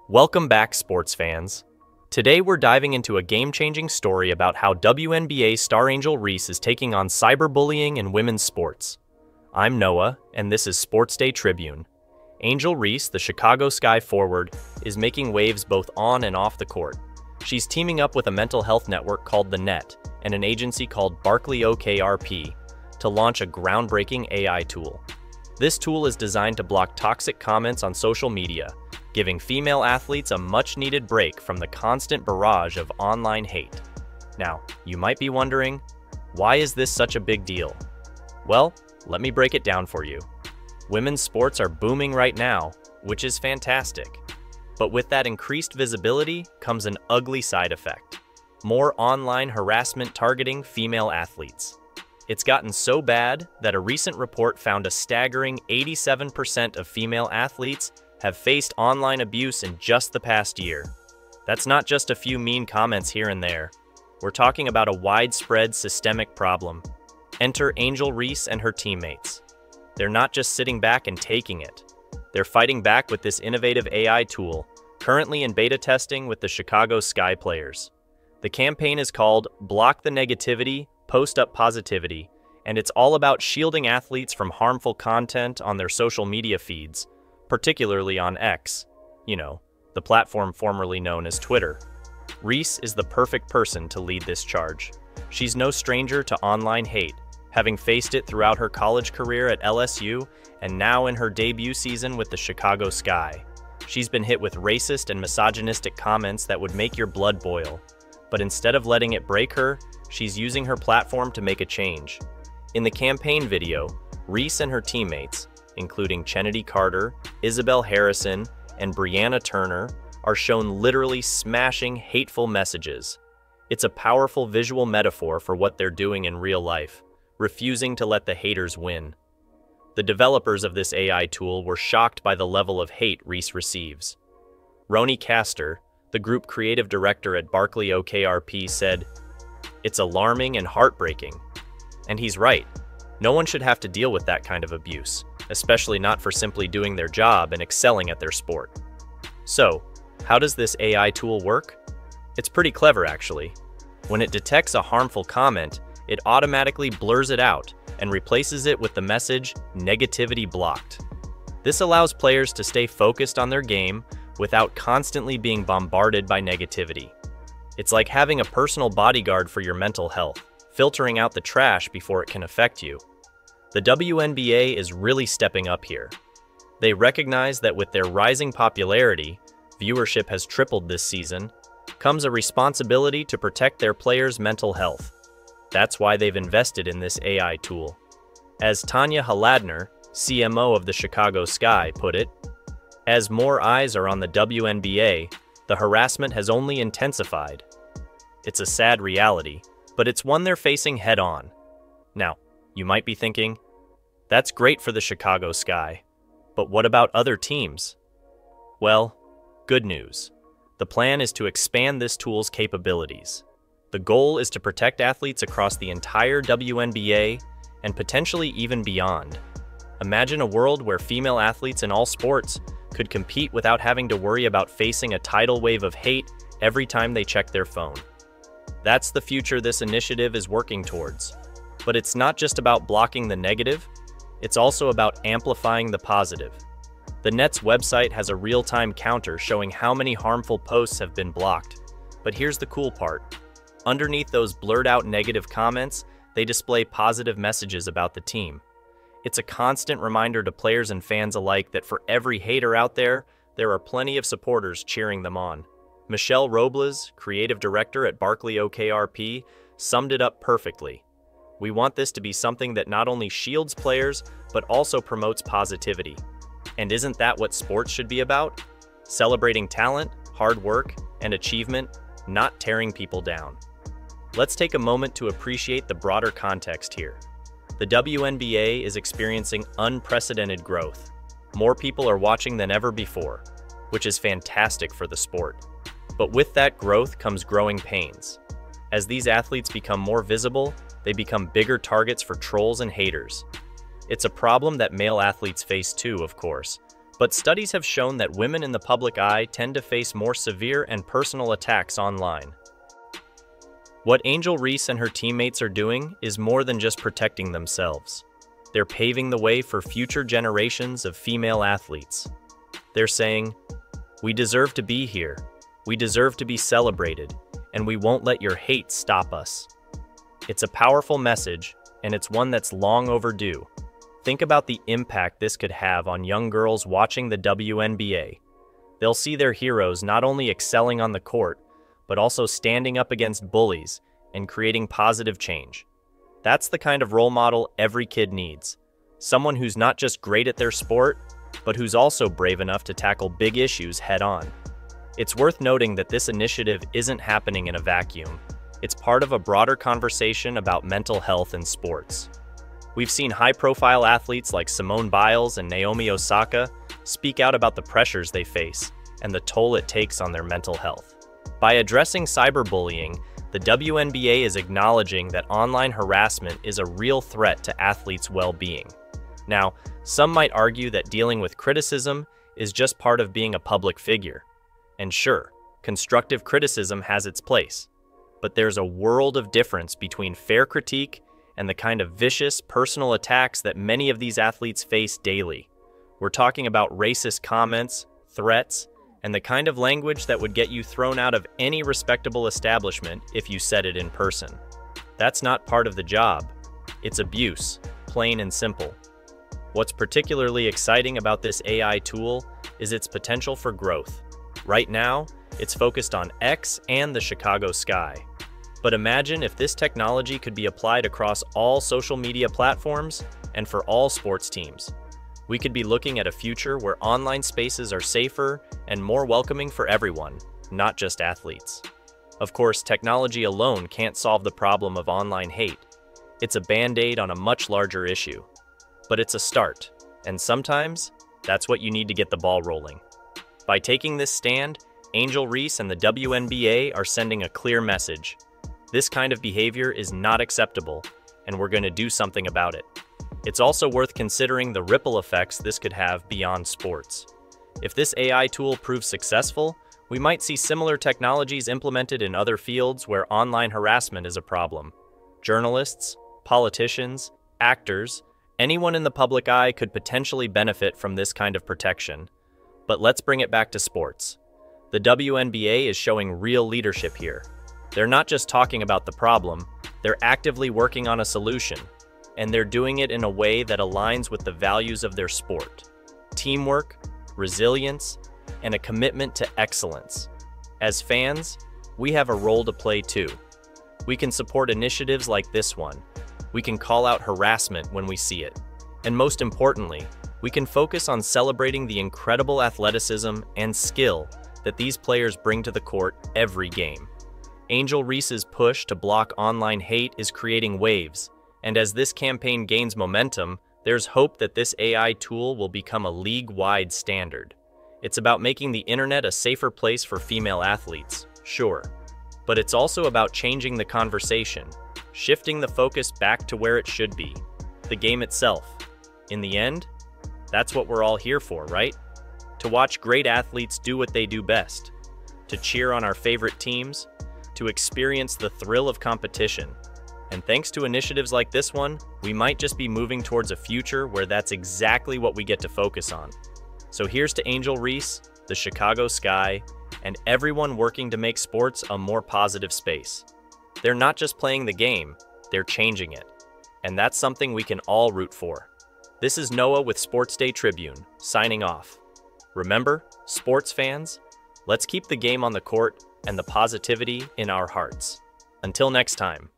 Welcome back, sports fans. Today we're diving into a game-changing story about how WNBA star angel Reese is taking on cyberbullying in women's sports. I'm Noah, and this is Sports Day Tribune. Angel Reese, the Chicago Sky forward, is making waves both on and off the court. She's teaming up with a mental health network called The Net and an agency called Barkley OKRP to launch a groundbreaking AI tool. This tool is designed to block toxic comments on social media, giving female athletes a much-needed break from the constant barrage of online hate. Now, you might be wondering, why is this such a big deal? Well, let me break it down for you. Women's sports are booming right now, which is fantastic. But with that increased visibility comes an ugly side effect: more online harassment targeting female athletes. It's gotten so bad that a recent report found a staggering 87% of female athletes have faced online abuse in just the past year. That's not just a few mean comments here and there. We're talking about a widespread systemic problem. Enter Angel Reese and her teammates. They're not just sitting back and taking it. They're fighting back with this innovative AI tool, currently in beta testing with the Chicago Sky players. The campaign is called Block the Negativity, Post Up Positivity, and it's all about shielding athletes from harmful content on their social media feeds, particularly on X, the platform formerly known as Twitter. Reese is the perfect person to lead this charge. She's no stranger to online hate, having faced it throughout her college career at LSU and now in her debut season with the Chicago Sky. She's been hit with racist and misogynistic comments that would make your blood boil. But instead of letting it break her, she's using her platform to make a change. In the campaign video, Reese and her teammates, including Chennedy Carter, Isabel Harrison, and Brianna Turner, are shown literally smashing hateful messages. It's a powerful visual metaphor for what they're doing in real life, refusing to let the haters win. The developers of this AI tool were shocked by the level of hate Reese receives. Roni Castor, the group creative director at Barkley OKRP, said, "It's alarming and heartbreaking." And he's right. No one should have to deal with that kind of abuse, especially not for simply doing their job and excelling at their sport. So, how does this AI tool work? It's pretty clever, actually. When it detects a harmful comment, it automatically blurs it out and replaces it with the message, "Negativity blocked." This allows players to stay focused on their game without constantly being bombarded by negativity. It's like having a personal bodyguard for your mental health, filtering out the trash before it can affect you. The WNBA is really stepping up here. They recognize that with their rising popularity, viewership has tripled this season, comes a responsibility to protect their players' mental health. That's why they've invested in this AI tool. As Tanya Haladner, CMO of the Chicago Sky, put it, "As more eyes are on the WNBA, the harassment has only intensified." It's a sad reality, but it's one they're facing head-on. Now, you might be thinking, that's great for the Chicago Sky, but what about other teams? Well, good news. The plan is to expand this tool's capabilities. The goal is to protect athletes across the entire WNBA and potentially even beyond. Imagine a world where female athletes in all sports could compete without having to worry about facing a tidal wave of hate every time they check their phone. That's the future this initiative is working towards. But it's not just about blocking the negative, it's also about amplifying the positive. The Net's website has a real-time counter showing how many harmful posts have been blocked. But here's the cool part. Underneath those blurred-out negative comments, they display positive messages about the team. It's a constant reminder to players and fans alike that for every hater out there, there are plenty of supporters cheering them on. Michelle Robles, creative director at Barkley OKRP, summed it up perfectly. "We want this to be something that not only shields players, but also promotes positivity. And isn't that what sports should be about? Celebrating talent, hard work, and achievement, not tearing people down." Let's take a moment to appreciate the broader context here. The WNBA is experiencing unprecedented growth. More people are watching than ever before, which is fantastic for the sport. But with that growth comes growing pains. As these athletes become more visible, they become bigger targets for trolls and haters. It's a problem that male athletes face too, of course, But studies have shown that women in the public eye tend to face more severe and personal attacks online. What Angel Reese and her teammates are doing is more than just protecting themselves. They're paving the way for future generations of female athletes. They're saying, "We deserve to be here, we deserve to be celebrated, and we won't let your hate stop us." It's a powerful message, and it's one that's long overdue. Think about the impact this could have on young girls watching the WNBA. They'll see their heroes not only excelling on the court, but also standing up against bullies and creating positive change. That's the kind of role model every kid needs. Someone who's not just great at their sport, but who's also brave enough to tackle big issues head-on. It's worth noting that this initiative isn't happening in a vacuum. It's part of a broader conversation about mental health in sports. We've seen high-profile athletes like Simone Biles and Naomi Osaka speak out about the pressures they face and the toll it takes on their mental health. By addressing cyberbullying, the WNBA is acknowledging that online harassment is a real threat to athletes' well-being. Now, some might argue that dealing with criticism is just part of being a public figure. And sure, constructive criticism has its place. But there's a world of difference between fair critique and the kind of vicious personal attacks that many of these athletes face daily. We're talking about racist comments, threats, and the kind of language that would get you thrown out of any respectable establishment if you said it in person. That's not part of the job. It's abuse, plain and simple. What's particularly exciting about this AI tool is its potential for growth. Right now, it's focused on X and the Chicago Sky. But imagine if this technology could be applied across all social media platforms and for all sports teams. We could be looking at a future where online spaces are safer and more welcoming for everyone, not just athletes. Of course, technology alone can't solve the problem of online hate. It's a band-aid on a much larger issue. But it's a start, and sometimes that's what you need to get the ball rolling. By taking this stand, Angel Reese and the WNBA are sending a clear message. This kind of behavior is not acceptable, and we're going to do something about it. It's also worth considering the ripple effects this could have beyond sports. If this AI tool proves successful, we might see similar technologies implemented in other fields where online harassment is a problem. Journalists, politicians, actors, anyone in the public eye could potentially benefit from this kind of protection. But let's bring it back to sports. The WNBA is showing real leadership here. They're not just talking about the problem, they're actively working on a solution, and they're doing it in a way that aligns with the values of their sport: teamwork, resilience, and a commitment to excellence. As fans, we have a role to play too. We can support initiatives like this one. We can call out harassment when we see it. And most importantly, we can focus on celebrating the incredible athleticism and skill that these players bring to the court every game. Angel Reese's push to block online hate is creating waves, and as this campaign gains momentum, there's hope that this AI tool will become a league-wide standard. It's about making the internet a safer place for female athletes, sure, but it's also about changing the conversation, shifting the focus back to where it should be, the game itself. In the end, that's what we're all here for, right? To watch great athletes do what they do best, to cheer on our favorite teams, to experience the thrill of competition. And thanks to initiatives like this one, we might just be moving towards a future where that's exactly what we get to focus on. So here's to Angel Reese, the Chicago Sky, and everyone working to make sports a more positive space. They're not just playing the game, they're changing it. And that's something we can all root for. This is Noah with Sports Day Tribune, signing off. Remember, sports fans, let's keep the game on the court and the positivity in our hearts. Until next time.